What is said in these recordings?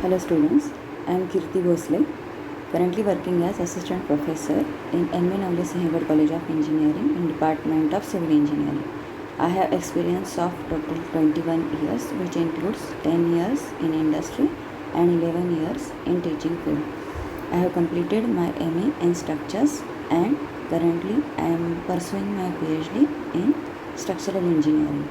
Hello students, I am Kirti Bhosle, currently working as Assistant Professor in N.V. Navle Sehgal College of Engineering in Department of Civil Engineering. I have experience of total 21 years which includes 10 years in industry and 11 years in teaching field. I have completed my MA in structures and currently I am pursuing my PhD in structural engineering.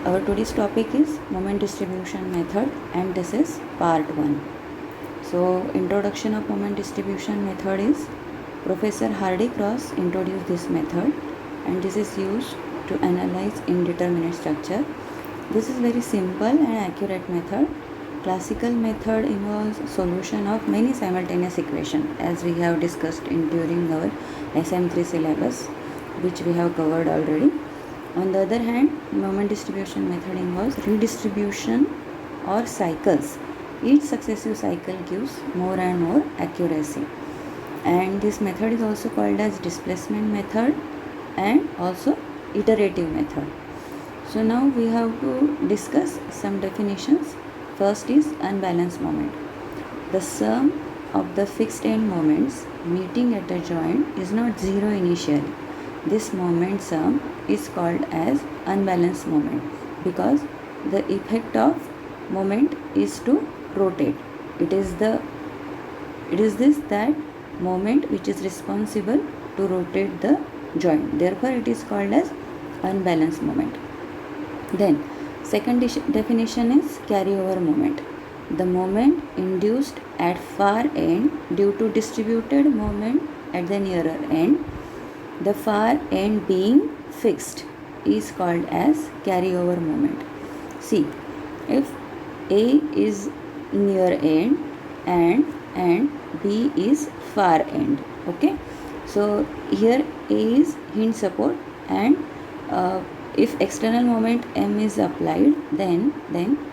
Our today's topic is moment distribution method and this is part 1. So introduction of moment distribution method is Professor Hardy Cross introduced this method and this is used to analyze indeterminate structure. This is very simple and accurate method. Classical method involves solution of many simultaneous equations as we have discussed during our SM3 syllabus which we have covered already. On the other hand, moment distribution method involves redistribution or cycles. Each successive cycle gives more and more accuracy. And this method is also called as displacement method and also iterative method. So now we have to discuss some definitions. First is unbalanced moment. The sum of the fixed end moments meeting at a joint is not zero initially. This moment sum is called as unbalanced moment because the effect of moment is to rotate. It is this that moment which is responsible to rotate the joint. Therefore, it is called as unbalanced moment. Then, second definition is carryover moment. The moment induced at far end due to distributed moment at the nearer end. The far end being fixed is called as carryover moment. See, if A is near end and B is far end, okay. So here A is hinge support and if external moment M is applied, then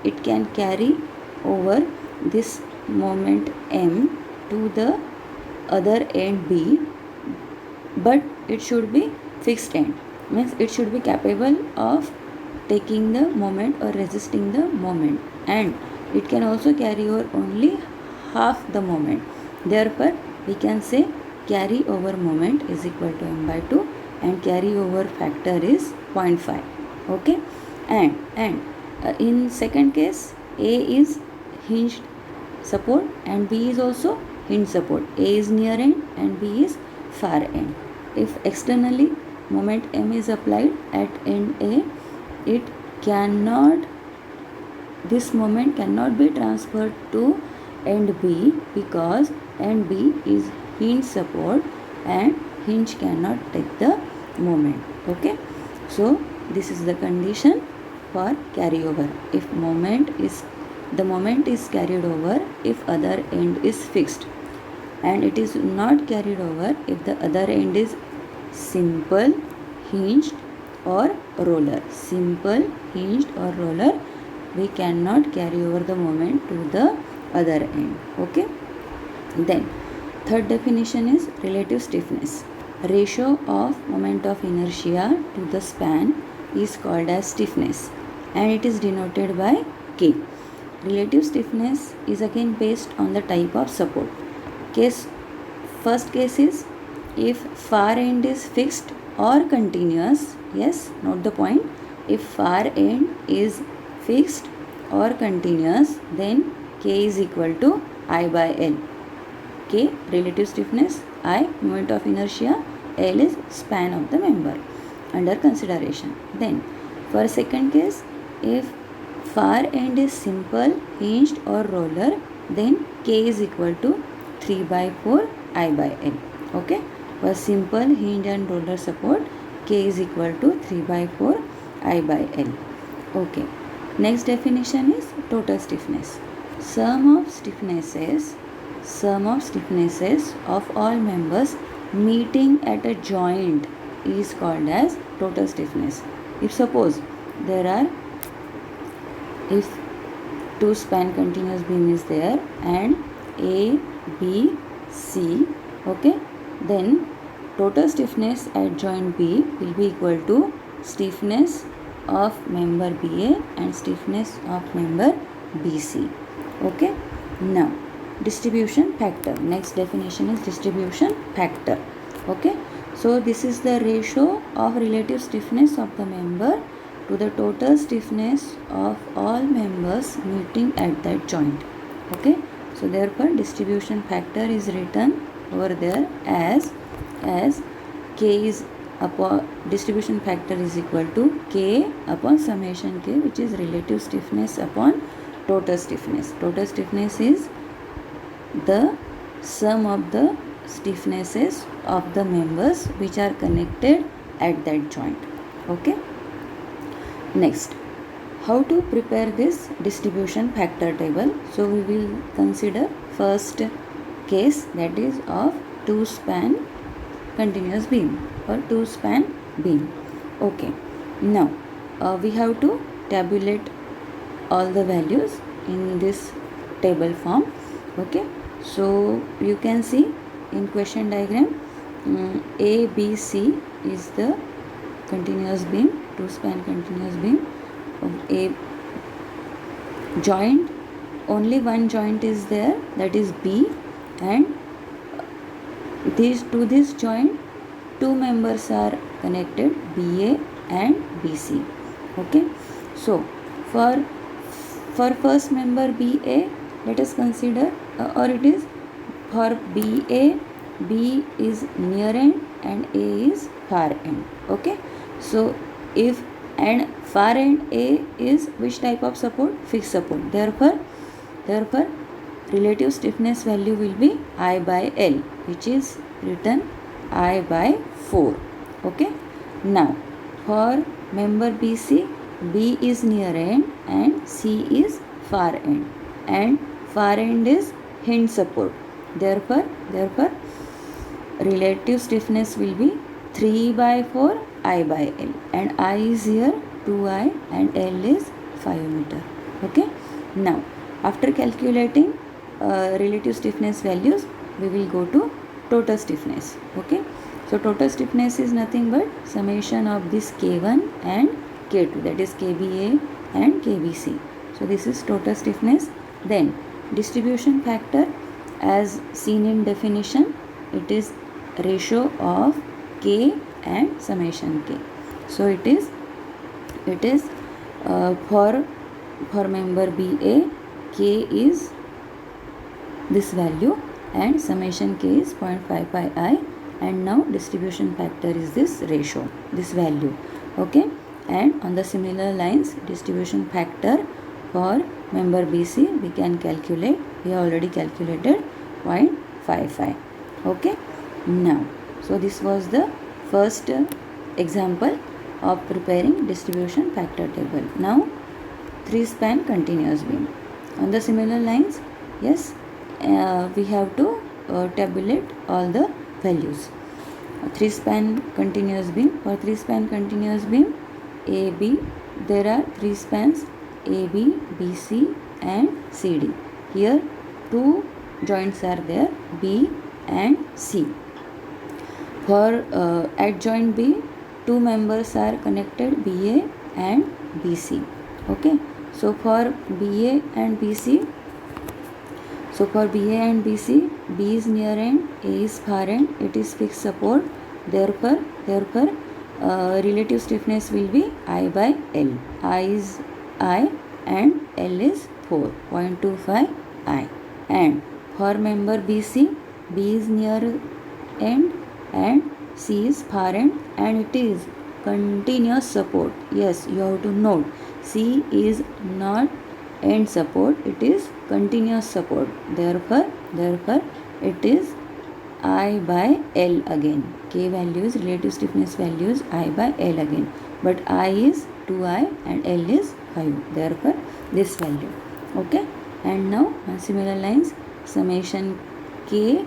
it can carry over this moment M to the other end B, but it should be fixed end, means it should be capable of taking the moment or resisting the moment, and it can also carry over only half the moment. Therefore, we can say carry over moment is equal to M by 2 and carry over factor is 0.5. Okay, and in second case A is hinged support and B is also hinge support. A is near end and B is far end. If externally moment M is applied at end A, this moment cannot be transferred to end B because end B is hinge support and hinge cannot take the moment. Okay, so this is the condition for carryover. If the moment is carried over if other end is fixed, and it is not carried over if the other end is simple, hinged or roller. Simple, hinged or roller, we cannot carry over the moment to the other end. Okay. Then third definition is relative stiffness. Ratio of moment of inertia to the span is called as stiffness and it is denoted by K. Relative stiffness is again based on the type of support. First case is if far end is fixed or continuous. Yes, note the point. If far end is fixed or continuous, then K is equal to I by L. K relative stiffness, I moment of inertia, L is span of the member under consideration. Then for second case, if far end is simple, hinged or roller, then K is equal to 3 by 4 I by L. Okay. For simple, hinge and roller support, K is equal to 3 by 4 I by L. Okay. Next definition is total stiffness. Sum of stiffnesses of all members meeting at a joint is called as total stiffness. If two span continuous beam is there and A, B, C, okay, then total stiffness at joint B will be equal to stiffness of member BA and stiffness of member BC. Okay. Now distribution factor. Next definition is distribution factor. Okay. So this is the ratio of relative stiffness of the member to the total stiffness of all members meeting at that joint. Okay. So therefore distribution factor is written over there as K is upon distribution factor is equal to K upon summation K, which is relative stiffness upon total stiffness. Total stiffness is the sum of the stiffnesses of the members which are connected at that joint. Okay. Next, how to prepare this distribution factor table? So we will consider first case, that is of two span continuous beam or two span beam. Okay. Now we have to tabulate all the values in this table form. Okay. So you can see in question diagram, A, B, C is the continuous beam, two span continuous beam of A. Joint, only one joint is there, that is B, and to this joint two members are connected, BA and BC. Okay. So for first member BA, let us consider or it is for BA, B is near end and A is far end. Okay. So if and far end A is which type of support? Fixed support. Therefore relative stiffness value will be I by L, which is written I by 4. Okay. Now for member BC, B is near end and C is far end, and far end is hinge support. Therefore relative stiffness will be 3 by 4 I by L, and I is here 2I and L is 5 meter. Okay. Now after calculating relative stiffness values, we will go to total stiffness. Okay. So total stiffness is nothing but summation of this K1 and K2, that is KBA and KBC. So this is total stiffness. Then distribution factor, as seen in definition, it is ratio of K and summation K. So it is for member BA, K is this value and summation K is 0.55 I, and now distribution factor is this ratio, this value. Okay. And on the similar lines, distribution factor for member BC we can calculate. We have already calculated 0.55. Okay. Now, so this was the first example of preparing distribution factor table. Now 3 span continuous beam. On the similar lines, yes, we have to tabulate all the values. 3 span continuous beam. For 3 span continuous beam, AB, there are 3 spans AB, BC and CD. Here 2 joints are there, B and C. For at joint B, 2 members are connected, BA and BC. Okay. So for BA and BC, B is near end, A is far end, it is fixed support. Therefore relative stiffness will be I by L. I is I and L is 4.25 I. And for member BC, B is near end and C is far end, and it is continuous support. Yes, you have to note, C is not end support, it is continuous support. Therefore it is I by L again. K values, relative stiffness values I by L again, but I is 2I and L is 5. Therefore this value. Okay. And now on similar lines, summation K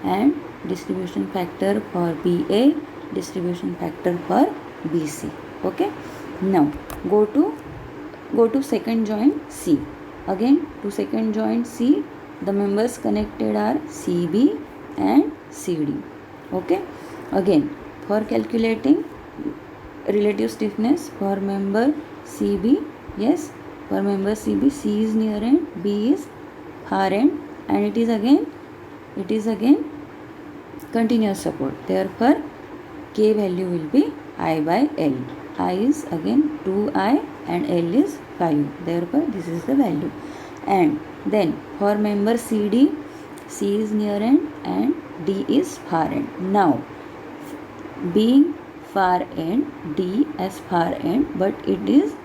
and distribution factor for BA, distribution factor for BC. Okay. Now go to second joint C. Again to second joint C, the members connected are CB and CD. Okay. Again for calculating relative stiffness for member CB, yes, For member CB, C is near end, B is far end, and it is again continuous support. Therefore, K value will be I by L. I is again 2I and L is 5. Therefore, this is the value. And then for member CD, C is near end and D is far end. Now, being far end, D as far end, but it is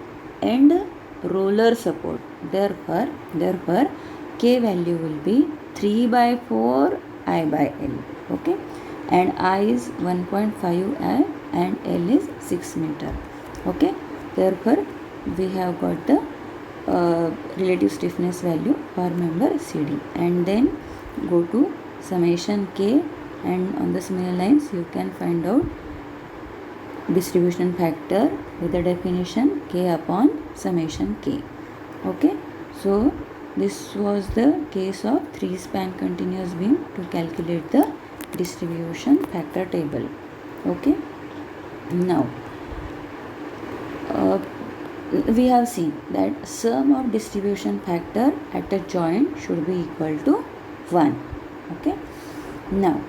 end roller support. Therefore, K value will be 3 by 4 I by L. Okay, and I is 1.5 I and L is 6 meter. Okay, therefore we have got the relative stiffness value for member CD. And then go to summation K, and on the similar lines you can find out distribution factor with the definition K upon summation K. Okay, so this was the case of 3-span continuous beam to calculate the distribution factor table. Okay, now we have seen that sum of distribution factor at a joint should be equal to 1. Okay, now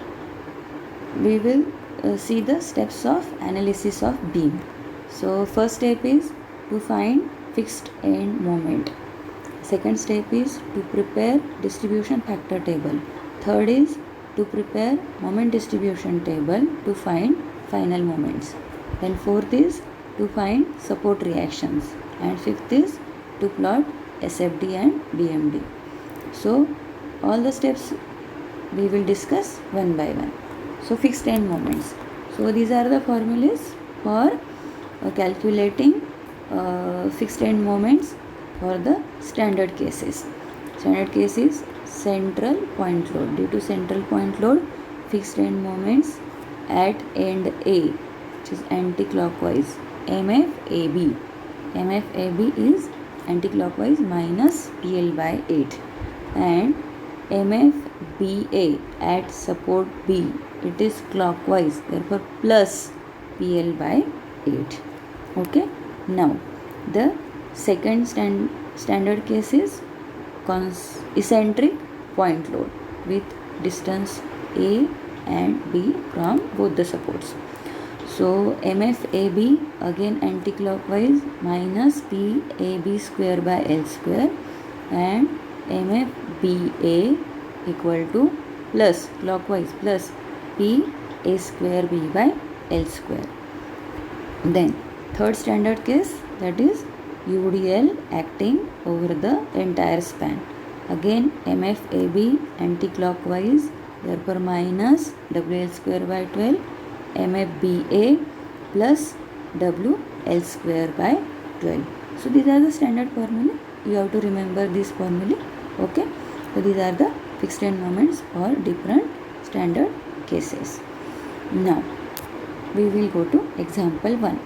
we will see the steps of analysis of beam. So first step is to find fixed end moment. Second step is to prepare distribution factor table. Third is to prepare moment distribution table to find final moments. Then fourth is to find support reactions, and fifth is to plot SFD and BMD. So all the steps we will discuss one by one. So fixed end moments. So these are the formulas for calculating fixed end moments for the standard cases. Standard case is central point load. Due to central point load, fixed end moments at end A, which is anti-clockwise, MFAB. MFAB is anti-clockwise minus PL by 8, and MFBA at support B, it is clockwise, therefore plus PL by 8. Okay, now the second standard case is eccentric point load with distance A and B from both the supports. So MFAB again anti-clockwise minus PAB square by L square, and MFBA equal to plus clockwise plus PA square B by L square. Then third standard case, that is UDL acting over the entire span. Again MFAB anti-clockwise, therefore minus WL square by 12, MFBA plus WL square by 12. So these are the standard formula. You have to remember this formula. Okay, so these are the fixed end moments for different standard cases. Now we will go to example 1.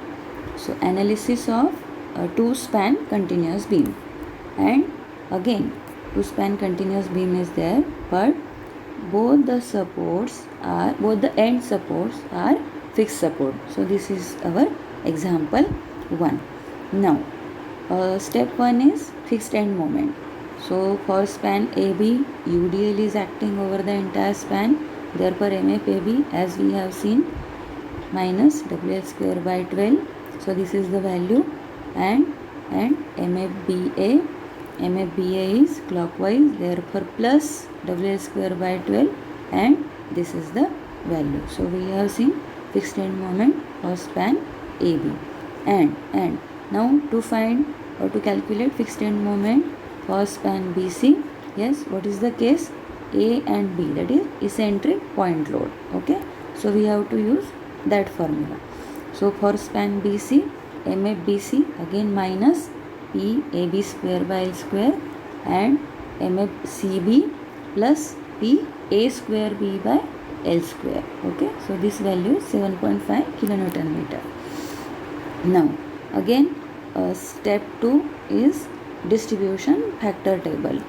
So analysis of a 2-span continuous beam, and again 2-span continuous beam is there, but both the end supports are fixed support. So this is our example 1. Now step 1 is fixed end moment. So for span AB, UDL is acting over the entire span, therefore MFAB, as we have seen, minus WL square by 12. So this is the value, and MFBA is clockwise, therefore plus WL square by 12, and this is the value. So we have seen fixed end moment for span AB. And now to find or to calculate fixed end moment for span BC, yes, what is the case? A and B, that is eccentric point load. Okay, so we have to use that formula. So for span BC, MFBC again minus PAB square by L square, and MFCB plus PA square B by L square. Okay, so this value is 7.5 kilonewton meter. Now again step 2 is distribution factor table.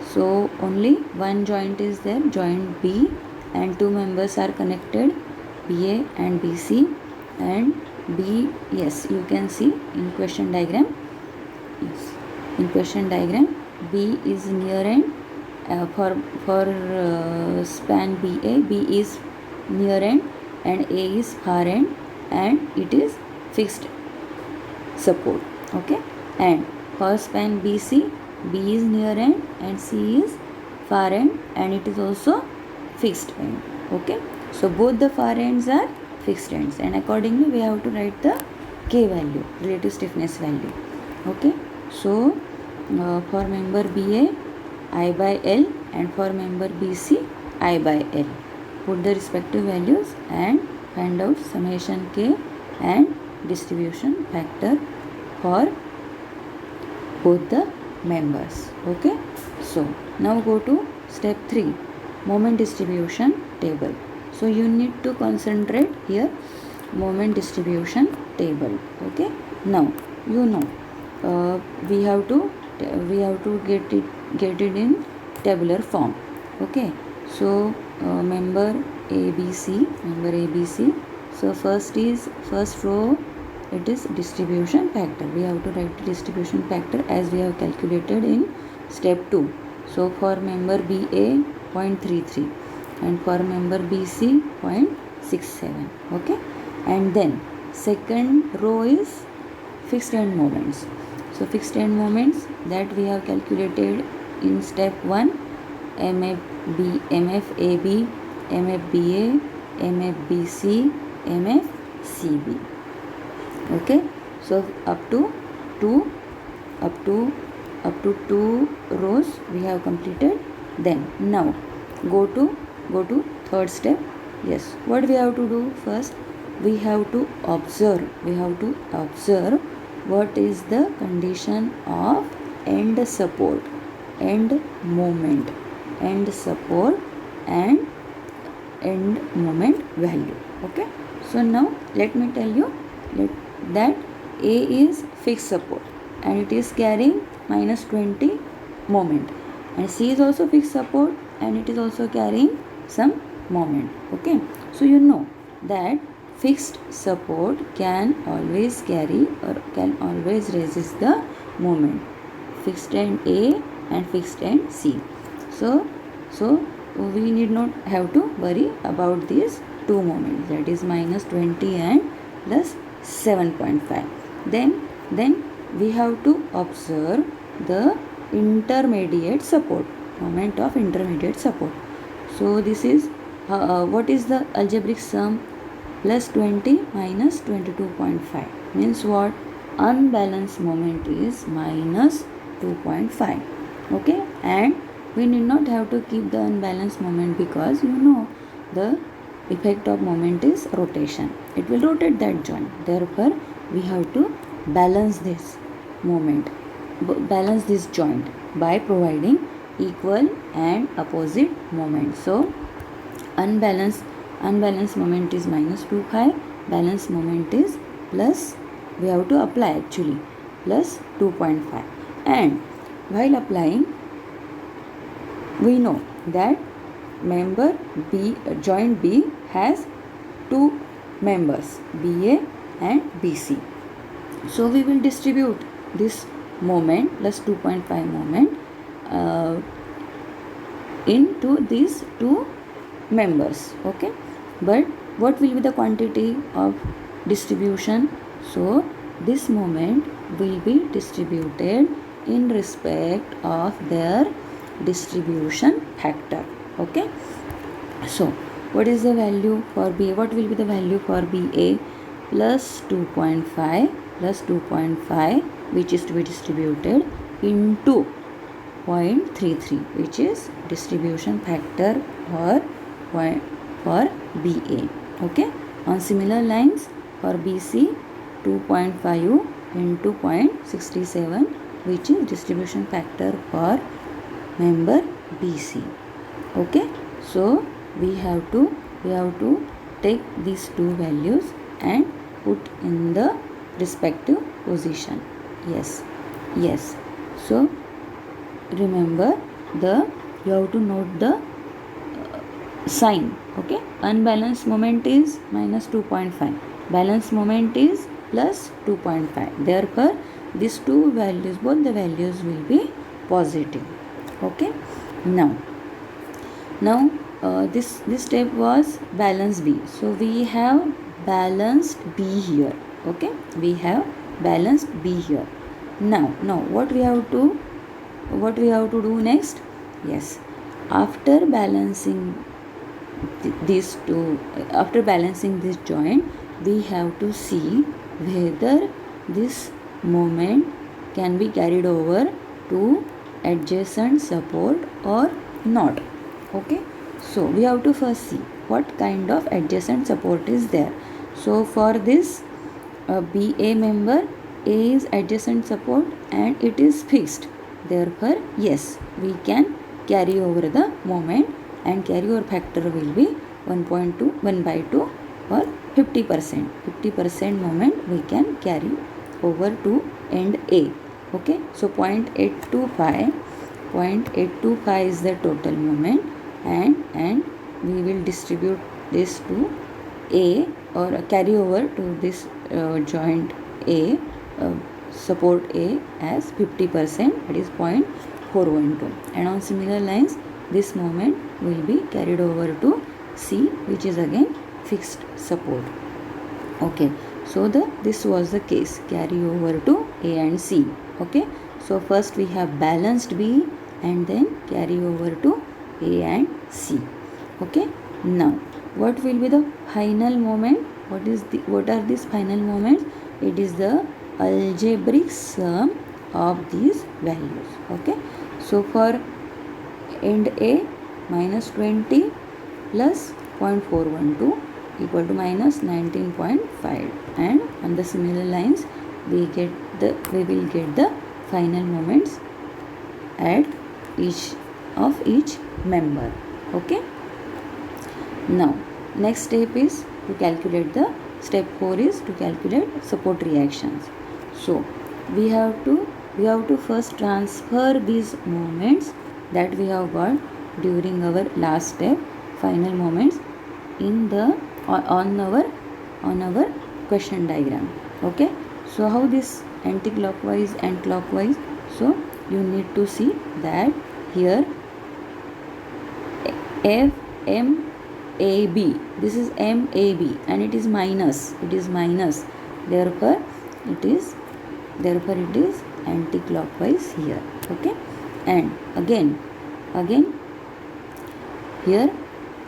So only one joint is there, joint B, and two members are connected, BA and BC, and B, yes, you can see in question diagram. Yes, in question diagram, B is near end. For span BA, B is near end and A is far end, and it is fixed support. Okay, and for span BC, B is near end and C is far end, and it is also fixed end. Okay, so both the far ends are fixed ends, and accordingly we have to write the K value, relative stiffness value. Okay, so for member BA, I by L, and for member BC, I by L. Put the respective values and find out summation K and distribution factor for both the members. Okay, so now go to step 3, moment distribution table. So you need to concentrate here, moment distribution table. Okay, now you know we have to get it in tabular form. Okay, so member ABC. So first row, it is distribution factor. We have to write the distribution factor as we have calculated in step 2. So for member BA 0.33 and for member BC 0.67. Okay, and then second row is fixed end moments. So fixed end moments that we have calculated in step 1, MFAB, MFBA, MFBC, MFCB. Okay, so up to two rows we have completed. Then now go to third step. Yes, what we have to do first, we have to observe what is the condition of end support, end moment, end support and end moment value. Okay, so now let me tell you that A is fixed support and it is carrying minus 20 moment, and C is also fixed support and it is also carrying some moment. Okay, so you know that fixed support can always carry or can always resist the moment, fixed end A and fixed end C. So we need not have to worry about these two moments, that is minus 20 and plus 7.5. Then we have to observe the intermediate support, moment of intermediate support. So this is what is the algebraic sum? Plus 20 minus 22.5 means what? Unbalanced moment is minus 2.5. Okay, and we need not have to keep the unbalanced moment because you know the effect of moment is rotation. It will rotate that joint. Therefore, we have to balance this moment, balance this joint by providing equal and opposite moment. So unbalanced moment is minus 2.5, balanced moment is plus, we have to apply actually, plus 2.5. And while applying, we know that member B, joint B has two members, BA and BC. So we will distribute this moment plus 2.5 moment into these two members. Okay, but what will be the quantity of distribution? So this moment will be distributed in respect of their distribution factor. Okay, so what is the value for BA? What will be the value for BA? Plus 2.5 which is to be distributed into 0.33 which is distribution factor for BA. Okay, on similar lines for BC, 2.5 into 0.67 which is distribution factor for member BC. Okay, so we have to take these two values and put in the respective position. Yes. So remember you have to note the sign. Okay, unbalanced moment is minus 2.5 balance moment is plus 2.5. Therefore, these two values, both the values will be positive. Okay. Now this step was balance B. So we have balanced B here. Okay, we have balanced B here. Now what we have to do next? Yes, after balancing these two, after balancing this joint, we have to see whether this moment can be carried over to adjacent support or not. Okay, so we have to first see what kind of adjacent support is there. So for this BA member, A is adjacent support and it is fixed. Therefore, yes, we can carry over the moment, and carry over factor will be 1.2, 1 by 2 or 50%. 50% moment we can carry over to end A. Okay, so 0.825 is the total moment, and we will distribute this to A, or carry over to this joint A, support A as 50%, that is 0.412, and on similar lines this moment will be carried over to C, which is again fixed support. Okay, so this was the case, carry over to A and C. Okay, so first we have balanced B and then carry over to A and C. Okay, now what will be the final moment? What are these final moments? It is the algebraic sum of these values. Okay, so for end A, minus 20 plus 0.412 equal to minus 19.5, and on the similar lines we will get the final moments at each member. Okay, now next step is to calculate the step 4 is to calculate support reactions. So we have to first transfer these moments that we have got during our last step, final moments, in the on our question diagram. Okay, so how this anti-clockwise and clockwise? So you need to see that here FMAB, this is MAB and it is minus, therefore it is anti-clockwise here. Okay, and again here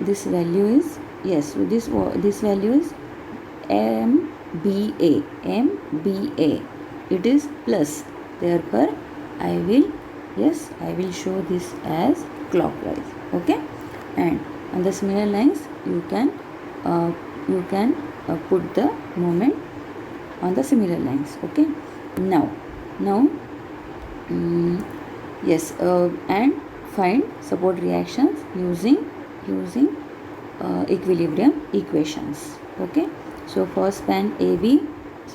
this value is, yes, so this value is MBA, it is plus, therefore I will show this as clockwise. Okay, and on the similar lines you can put the moment on the similar lines. Okay, now yes, and find support reactions using equilibrium equations. Okay, so for span AB,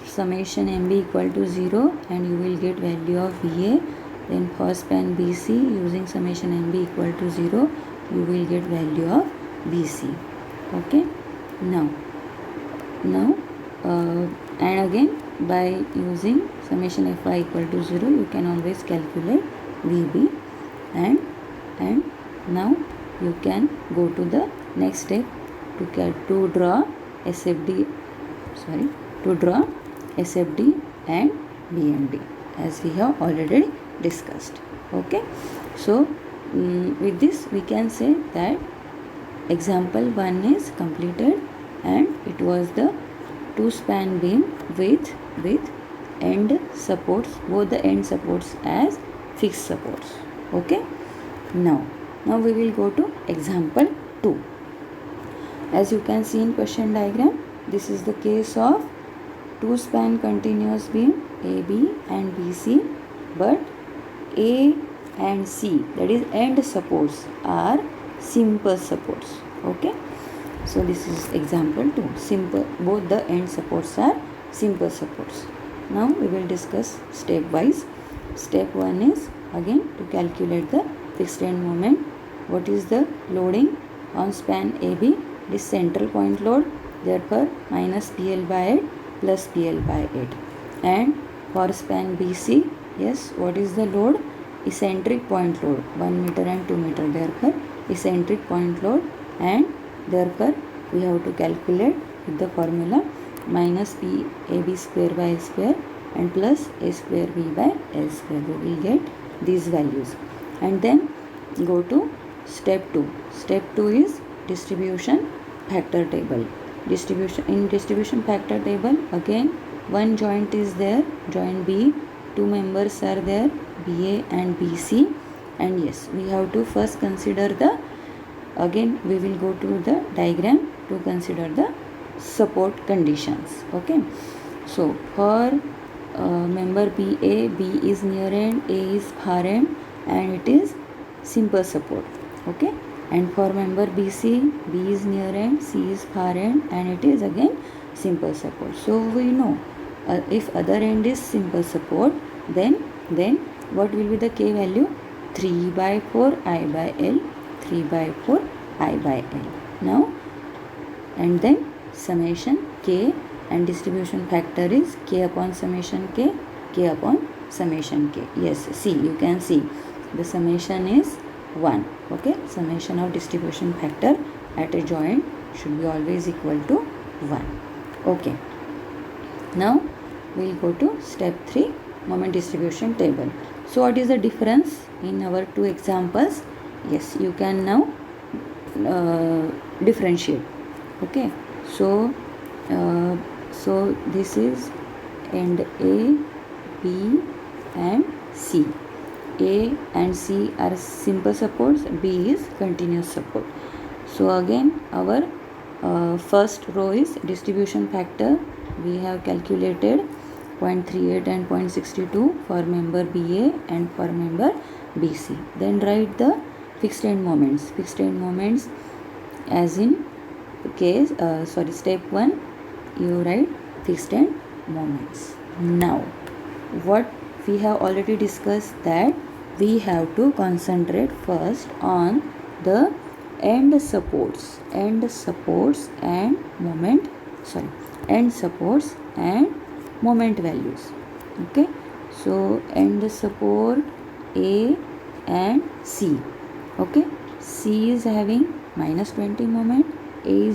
summation MB equal to 0 and you will get value of VA. Then for span BC, using summation MB equal to 0, you will get value of BC. Okay, now and again by using summation Fy equal to 0, you can always calculate VB, and now you can go to the next step to draw SFD and BMD, as we have already discussed. Okay, so with this we can say that example 1 is completed, and it was the 2 span beam with end supports, both the end supports as fixed supports. Okay, now we will go to example 2. As you can see in question diagram, this is the case of 2 span continuous beam AB and BC, but A and C, that is end supports, are simple supports. Okay, so this is example 2. Simple, both the end supports are simple supports. Now we will discuss step wise. Step 1 is again to calculate the fixed end moment. What is the loading on span AB? This central point load therefore minus PL by 8 plus PL by 8. And for span BC, yes, what is the load? Eccentric point load, 1 meter and 2 meter, therefore eccentric point load, and therefore we have to calculate with the formula minus P AB square by A square and plus A square B by L square. We will get these values. And then go to step 2. Step 2 is distribution factor table. Distribution factor table, again one joint is there, joint B, two members are there, BA and BC, and yes, we have to first consider the, again we will go to the diagram to consider the support conditions. Okay, so for member BA, B is near end, A is far end, and it is simple support. Okay, and for member BC, B is near end, C is far end, and it is again simple support. So we know if other end is simple support, then what will be the K value? 3 by 4 I by L, 3 by 4 I by L. Now, and then summation K, and distribution factor is K upon summation K, K upon summation K. Yes, see, you can see the summation is 1. Okay, summation of distribution factor at a joint should be always equal to 1. Okay, now we will go to step 3, moment distribution table. So what is the difference in our two examples? Yes, you can now differentiate. Okay, so this is end A, B and C. A and C are simple supports, B is continuous support. So again our first row is distribution factor. We have calculated 0.38 and 0.62 for member BA and for member BC. Then write the fixed end moments. Fixed end moments, as in case step 1, you write fixed end moments. Now what we have already discussed, that we have to concentrate first on the end supports and moment values. Okay, so end support A and C. Okay, C is having minus 20 moment, A,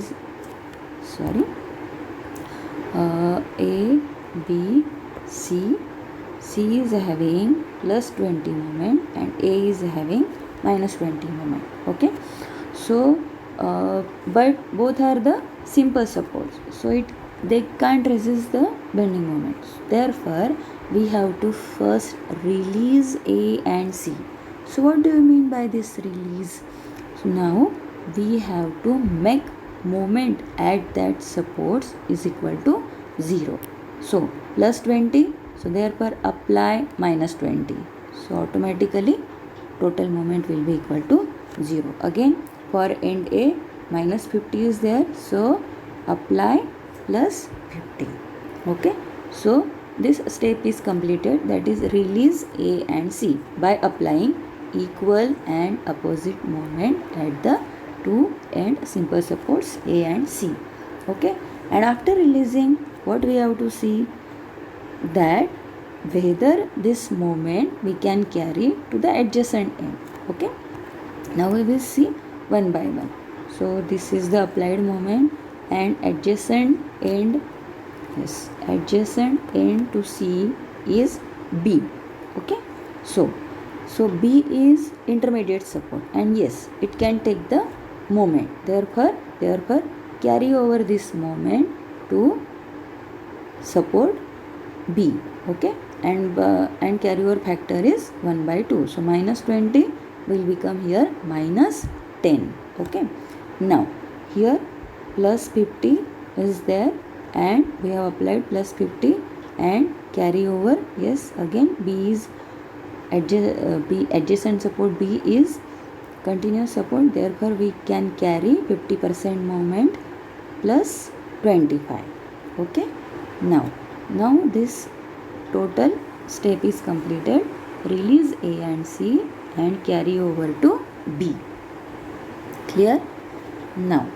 B, C is having plus 20 moment and A is having minus 20 moment. Okay, so but both are the simple supports, so they can't resist the bending moments. Therefore we have to first release A and C. So what do you mean by this release? So now we have to make moment at that supports is equal to 0. So plus 20, so therefore apply minus 20. So automatically total moment will be equal to 0. Again for end A, minus 50 is there, so apply plus 50. Okay, so this step is completed, that is release A and C by applying equal and opposite moment at the two end simple supports A and C. Okay, and after releasing, what we have to see, that whether this moment we can carry to the adjacent end. Okay, now we will see one by one. So this is the applied moment, and adjacent end to C is B. Okay, so B is intermediate support, and yes, it can take the moment. Therefore carry over this moment to support B. Okay, and carry over factor is 1 by 2. So minus 20 will become here minus 10. Okay, now here plus 50 is there, and we have applied plus 50 and carry over. Yes, again B is adjacent support, B is continuous support, therefore we can carry 50% moment plus 25. Okay, now this total step is completed. Release A and C and carry over to B. Clear? Now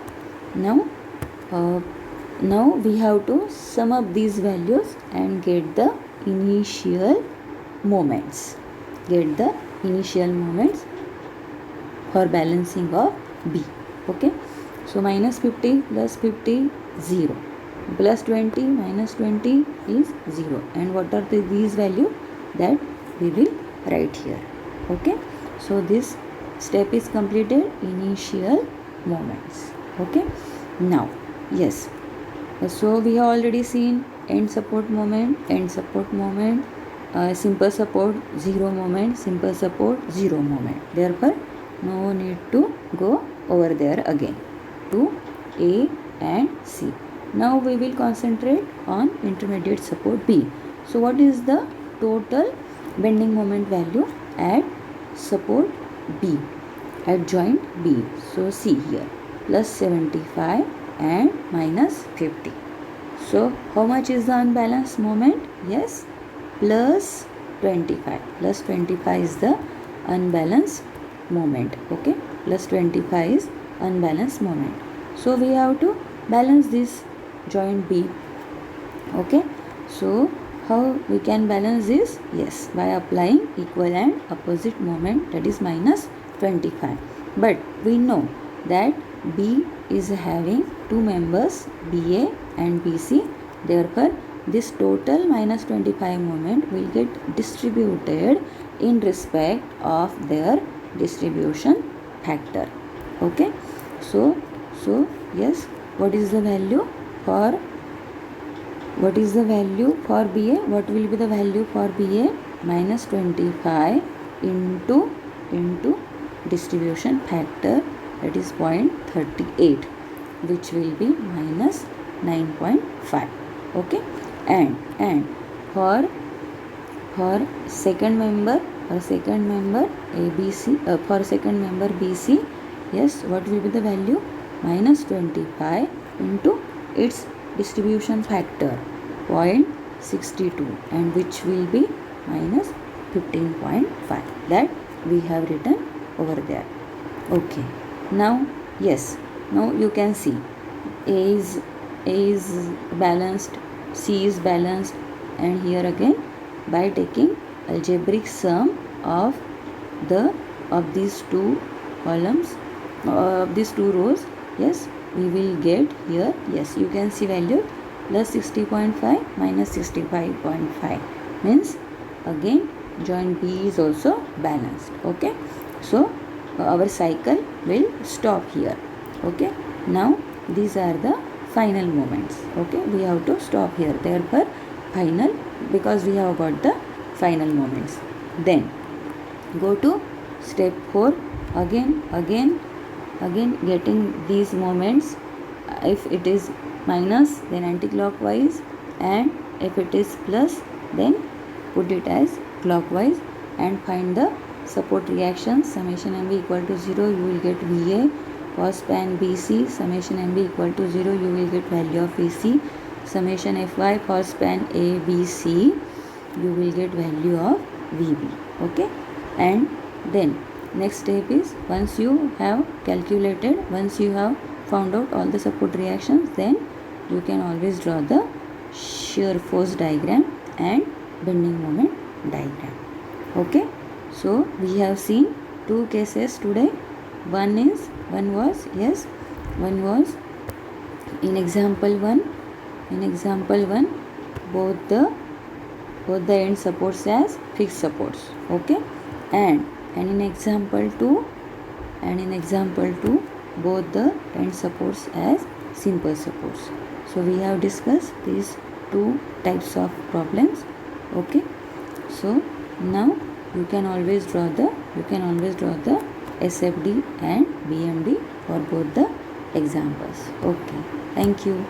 now we have to sum up these values and get the initial moments. Get the initial moments for balancing of B. Okay. So minus 50 plus 50, 0. Plus 20 minus 20 is 0. And what are these values that we will write here. Okay. So this step is completed. Initial moments. Okay. Now, yes. So we have already seen end support moment, simple support, 0 moment, simple support, 0 moment. Therefore, no need to go over there again to A and C. Now we will concentrate on intermediate support B. So what is the total bending moment value at support B, at joint B? So see here, plus 75 and minus 50. So how much is the unbalanced moment? Yes, plus 25. Plus 25 is the unbalanced moment. Okay, plus 25 is unbalanced moment. So we have to balance this joint B. Okay, so how we can balance this? Yes, by applying equal and opposite moment, that is minus 25. But we know that B is having two members, BA and BC. Therefore, this total minus 25 moment will get distributed in respect of their distribution factor. Okay, so yes, what is the value for BA? What will be the value for BA? Minus 25 into distribution factor, that is 0.38, which will be minus 9.5. Okay, and for second member ABC, for second member BC, yes, what will be the value? Minus 25 into its distribution factor, 0.62, and which will be minus 15.5, that we have written over there. Okay, now yes, now you can see A is balanced, C is balanced, and here again by taking algebraic sum of these two columns, of these two rows, yes, we will get here, yes, you can see value plus 60.5 minus 65.5, means again joint B is also balanced. Okay, so our cycle will stop here. Okay, now these are the final moments. Okay, we have to stop here, therefore final, because we have got the final moments. Then go to step 4. Again getting these moments. If it is minus, then anti-clockwise, and if it is plus, then put it as clockwise, and find the support reactions. Summation MB equal to 0, you will get VA. For span BC, summation MB equal to 0, you will get value of VC. Summation FY for span ABC, you will get value of VB. Okay, and then next step is, once you have calculated, once you have found out all the support reactions, then you can always draw the shear force diagram and bending moment diagram. Okay, so we have seen two cases today. One was in example 1, both the end supports as fixed supports. Okay, and in example 2, both the end supports as simple supports. So we have discussed these two types of problems. Okay, so now you can always draw the SFD and BMD for both the examples. Okay, thank you.